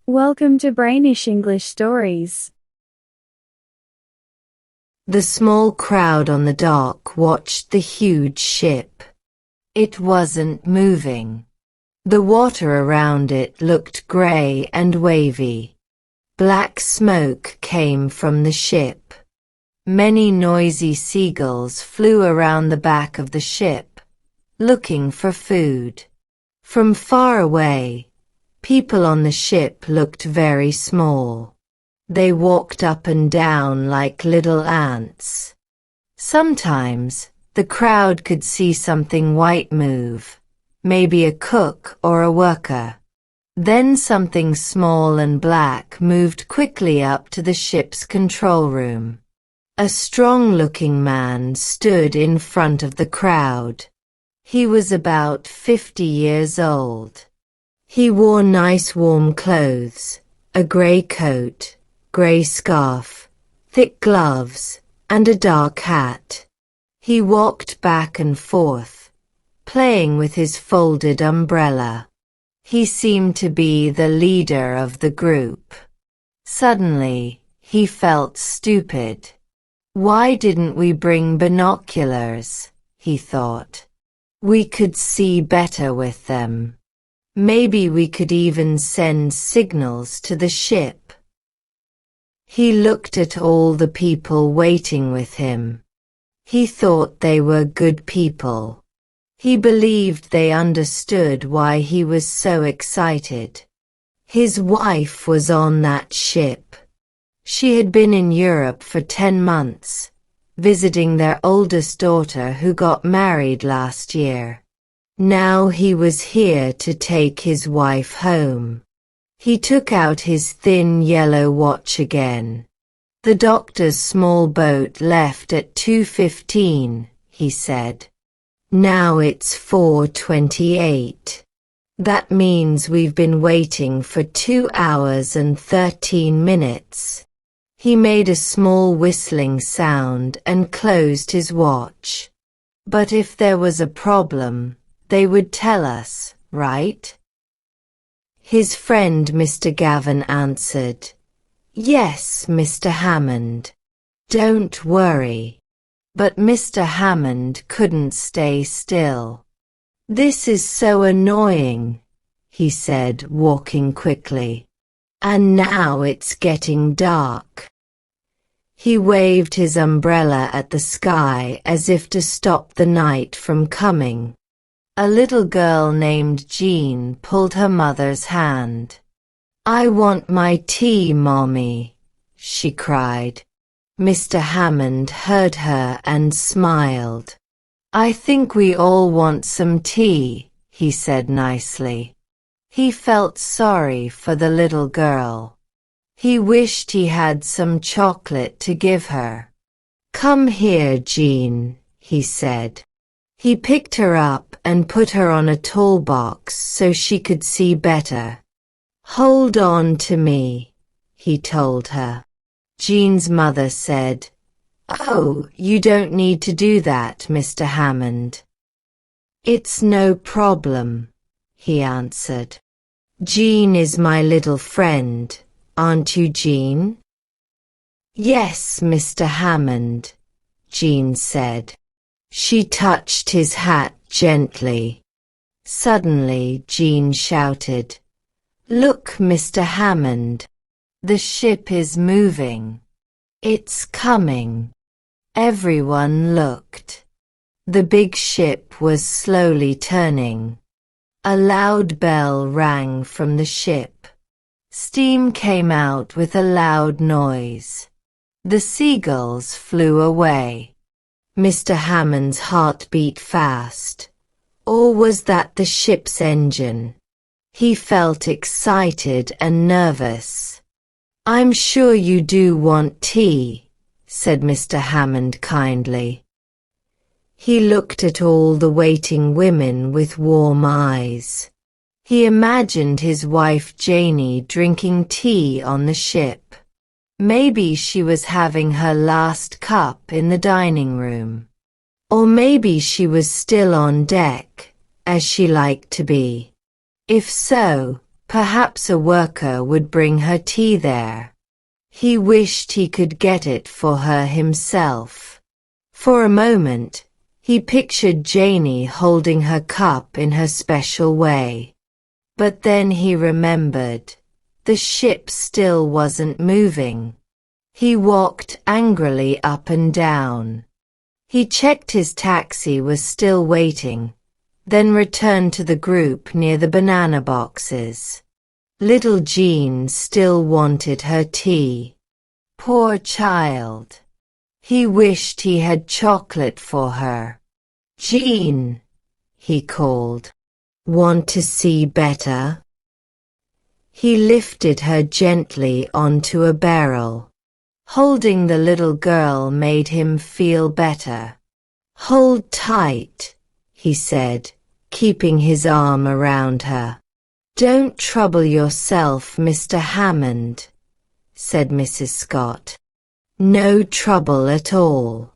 Welcome to Brainish English Stories. The small crowd on the dock watched the huge ship. It wasn't moving. The water around it looked grey and wavy. Black smoke came from the ship. Many noisy seagulls flew around the back of the ship, looking for food. From far away, people on the ship looked very small. They walked up and down like little ants. Sometimes, the crowd could see something white move, maybe a cook or a worker. Then something small and black moved quickly up to the ship's control room. A strong-looking man stood in front of the crowd. He was about 50 years old. He wore nice warm clothes, a grey coat, grey scarf, thick gloves, and a dark hat. He walked back and forth, playing with his folded umbrella. He seemed to be the leader of the group. Suddenly, he felt stupid. Why didn't we bring binoculars? He thought. We could see better with them. Maybe we could even send signals to the ship. He looked at all the people waiting with him. He thought they were good people. He believed they understood why he was so excited. His wife was on that ship. She had been in Europe for 10 months, visiting their oldest daughter who got married last year. Now he was here to take his wife home. He took out his thin yellow watch again. The doctor's small boat left at 2:15, he said. Now it's 4:28. That means we've been waiting for 2 hours and 13 minutes. He made a small whistling sound and closed his watch. But if there was a problem, they would tell us, right? His friend Mr. Gavin answered, Yes, Mr. Hammond. Don't worry. But Mr. Hammond couldn't stay still. This is so annoying, he said, walking quickly. And now it's getting dark. He waved his umbrella at the sky as if to stop the night from coming. A little girl named Jean pulled her mother's hand. I want my tea, Mommy, she cried. Mr. Hammond heard her and smiled. I think we all want some tea, he said nicely. He felt sorry for the little girl. He wished he had some chocolate to give her. Come here, Jean, he said. He picked her up and put her on a tall box so she could see better. Hold on to me, he told her. Jean's mother said, Oh, you don't need to do that, Mr. Hammond. It's no problem, he answered. Jean is my little friend, aren't you, Jean? Yes, Mr. Hammond, Jean said. She touched his hat gently. Suddenly, Jean shouted, Look, Mr. Hammond. The ship is moving. It's coming. Everyone looked. The big ship was slowly turning. A loud bell rang from the ship. Steam came out with a loud noise. The seagulls flew away. Mr. Hammond's heart beat fast. Or was that the ship's engine? He felt excited and nervous. I'm sure you do want tea, said Mr. Hammond kindly. He looked at all the waiting women with warm eyes. He imagined his wife Janie drinking tea on the ship. Maybe she was having her last cup in the dining room. Or maybe she was still on deck, as she liked to be. If so, Perhaps a worker would bring her tea there. He wished he could get it for her himself. For a moment, he pictured Janey holding her cup in her special way. But then he remembered. The ship still wasn't moving. He walked angrily up and down. He checked his taxi was still waiting, then returned to the group near the banana boxes. Little Jean still wanted her tea. Poor child. He wished he had chocolate for her. "Jean," he called. "Want to see better?" He lifted her gently onto a barrel. Holding the little girl made him feel better. "Hold tight," he said, keeping his arm around her. "Don't trouble yourself, Mr. Hammond," said Mrs. Scott. "No trouble at all.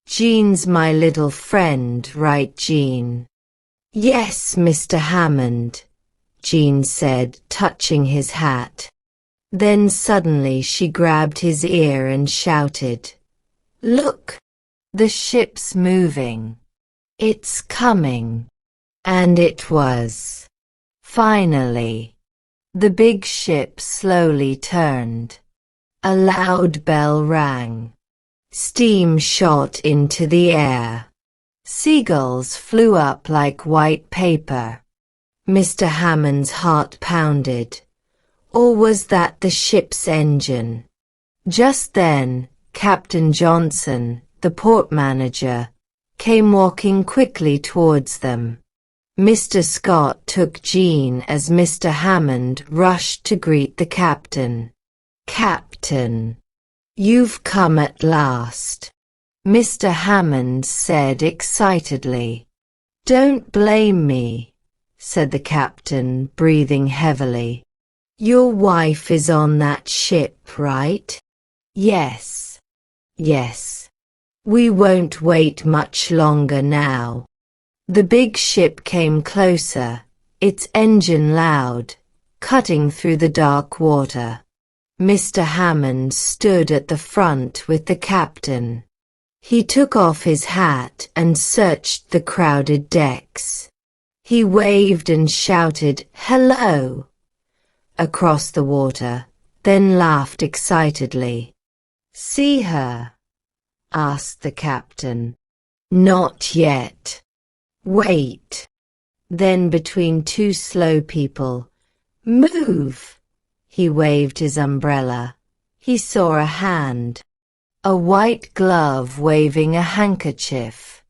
Jean's my little friend, right, Jean?" "Yes, Mr. Hammond," Jean said, touching his hat. Then suddenly she grabbed his ear and shouted, "Look! The ship's moving. It's coming." And it was. Finally. The big ship slowly turned. A loud bell rang. Steam shot into the air. Seagulls flew up like white paper. Mr. Hammond's heart pounded. Or was that the ship's engine? Just then, Captain Johnson, the port manager, came walking quickly towards them. Mr. Scott took Jean as Mr. Hammond rushed to greet the captain. "Captain, you've come at last," Mr. Hammond said excitedly. "Don't blame me," said the captain, breathing heavily. "Your wife is on that ship, right?" "Yes. Yes. We won't wait much longer now." The big ship came closer, its engine loud, cutting through the dark water. Mr. Hammond stood at the front with the captain. He took off his hat and searched the crowded decks. He waved and shouted, "Hello!" across the water, then laughed excitedly. "See her?" asked the captain. "Not yet. Wait." Then between two slow people, "Move!" He waved his umbrella. He saw a hand. A white glove waving a handkerchief.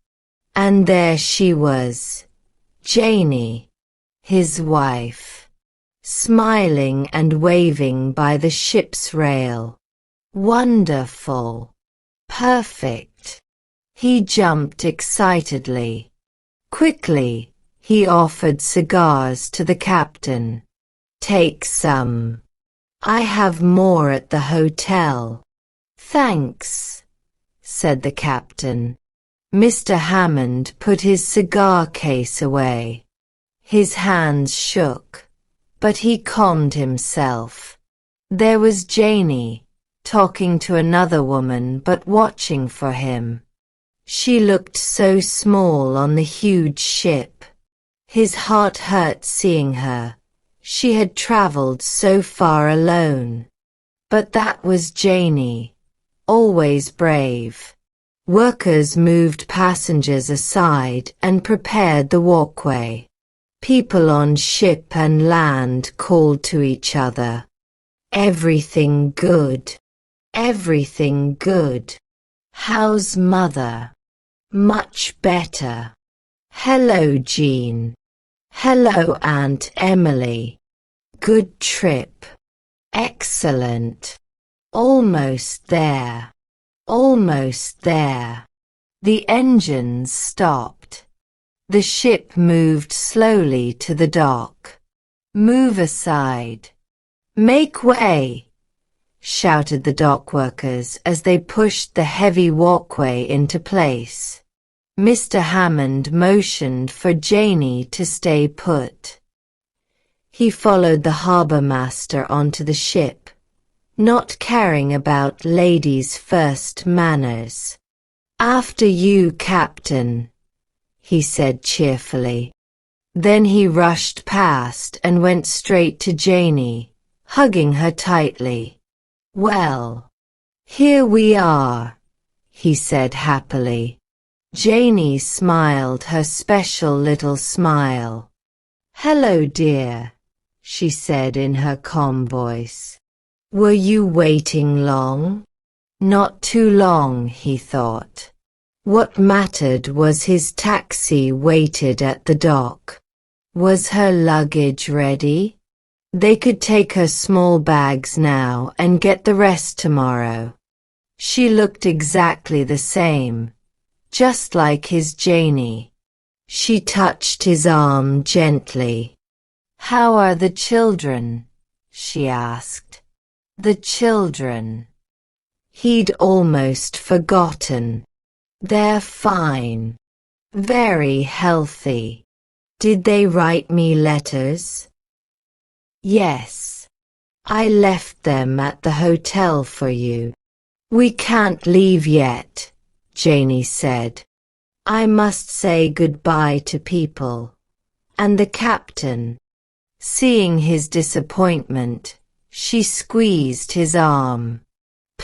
And there she was, Janey, his wife, smiling and waving by the ship's rail. Wonderful. Perfect. He jumped excitedly. Quickly, he offered cigars to the captain. "Take some. I have more at the hotel." "Thanks," said the captain. Mr. Hammond put his cigar case away. His hands shook, but he calmed himself. There was Janey, talking to another woman but watching for him. She looked so small on the huge ship. His heart hurt seeing her. She had traveled so far alone. But that was Janey, always brave. Workers moved passengers aside and prepared the walkway. People on ship and land called to each other. "Everything good. Everything good. How's mother?" "Much better." "Hello, Jean." "Hello, Aunt Emily." "Good trip." "Excellent." "Almost there." "Almost there." The engines stopped. The ship moved slowly to the dock. "Move aside." "Make way!" shouted the dock workers as they pushed the heavy walkway into place. Mr. Hammond motioned for Janey to stay put. He followed the harbour master onto the ship, not caring about ladies' first manners. "After you, Captain," he said cheerfully. Then he rushed past and went straight to Janey, hugging her tightly. "Well, here we are," he said happily. Janey smiled her special little smile. "Hello, dear," she said in her calm voice. "Were you waiting long?" Not too long, he thought. What mattered was his taxi waited at the dock. Was her luggage ready? They could take her small bags now and get the rest tomorrow. She looked exactly the same, just like his Janey. She touched his arm gently. "How are the children?" she asked. The children. He'd almost forgotten. "They're fine. Very healthy. Did they write me letters?" "Yes. I left them at the hotel for you." "We can't leave yet," Janey said. "I must say goodbye to people. And the captain." Seeing his disappointment, she squeezed his arm.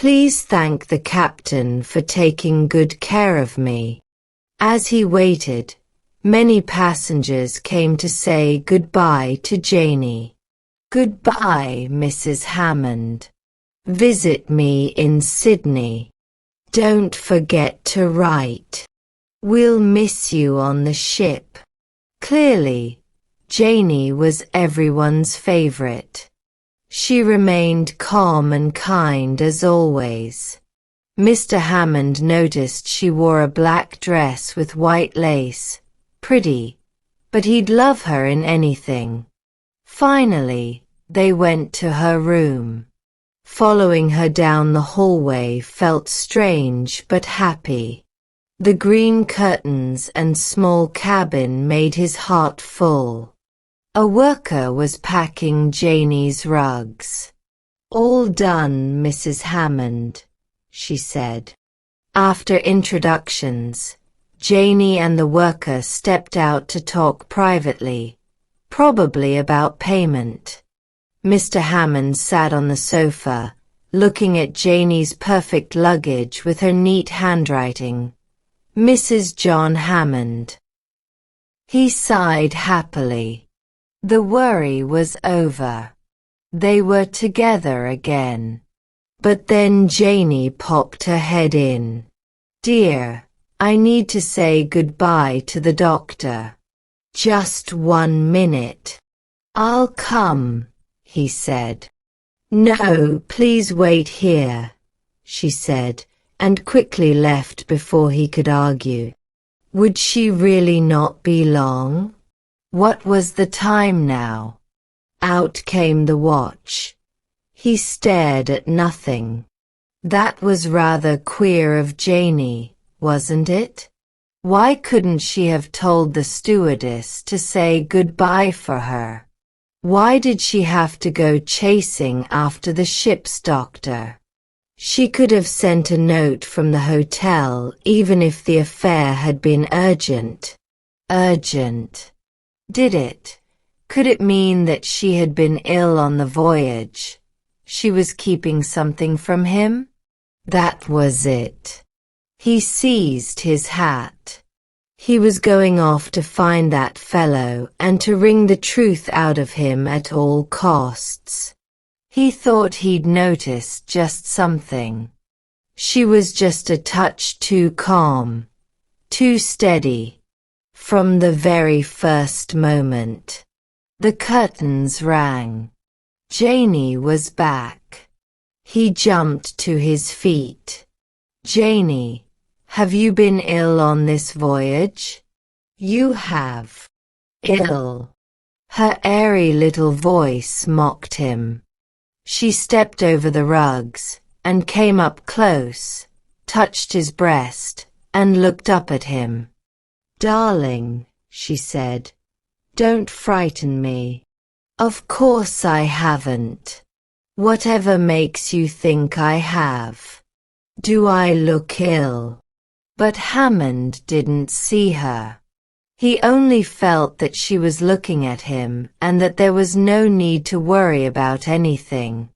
"Please thank the captain for taking good care of me." As he waited, many passengers came to say goodbye to Janey. "Goodbye, Mrs. Hammond. Visit me in Sydney. Don't forget to write. We'll miss you on the ship." Clearly, Janey was everyone's favorite. She remained calm and kind as always. Mr. Hammond noticed she wore a black dress with white lace. Pretty, but he'd love her in anything. Finally, they went to her room. Following her down the hallway felt strange but happy. The green curtains and small cabin made his heart full. A worker was packing Janey's rugs. "All done, Mrs. Hammond," she said. After introductions, Janey and the worker stepped out to talk privately, probably about payment. Mr. Hammond sat on the sofa, looking at Janey's perfect luggage with her neat handwriting. "Mrs. John Hammond." He sighed happily. The worry was over. They were together again. But then Janey popped her head in. "Dear, I need to say goodbye to the doctor." "Just 1 minute." "I'll come," he said. "No, please wait here," she said, and quickly left before he could argue. Would she really not be long? What was the time now? Out came the watch. He stared at nothing. That was rather queer of Janey, wasn't it? Why couldn't she have told the stewardess to say goodbye for her? Why did she have to go chasing after the ship's doctor? She could have sent a note from the hotel even if the affair had been urgent. Urgent. Did it? Could it mean that she had been ill on the voyage? She was keeping something from him? That was it. He seized his hat. He was going off to find that fellow and to wring the truth out of him at all costs. He thought he'd noticed just something. She was just a touch too calm, too steady. From the very first moment. The curtains rang. Janey was back. He jumped to his feet. "Janey, have you been ill on this voyage?" "You have." "Ill?" Her airy little voice mocked him. She stepped over the rugs and came up close, touched his breast, and looked up at him. "Darling," she said, "don't frighten me. Of course I haven't. Whatever makes you think I have? Do I look ill? But Hammond didn't see her. He only felt that she was looking at him and that there was no need to worry about anything.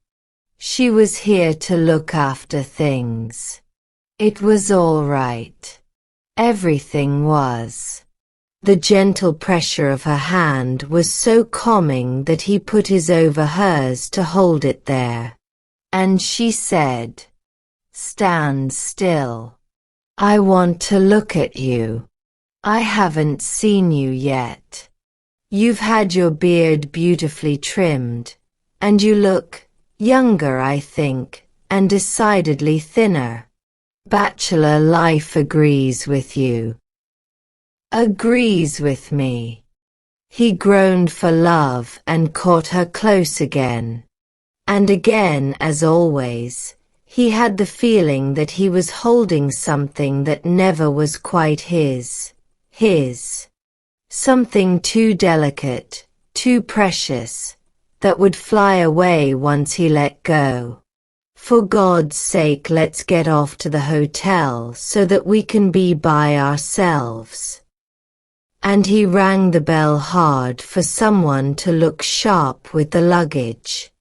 She was here to look after things. It was all right. Everything was. The gentle pressure of her hand was so calming that he put his over hers to hold it there. And she said, "Stand still. I want to look at you. I haven't seen you yet. You've had your beard beautifully trimmed, and you look younger, I think, and decidedly thinner. Bachelor life agrees with you." Agrees with me. He groaned for love and caught her close again. And again, as always, he had the feeling that he was holding something that never was quite his. Something too delicate, too precious, that would fly away once he let go. For God's sake, let's get off to the hotel so that we can be by ourselves. And he rang the bell hard for someone to look sharp with the luggage.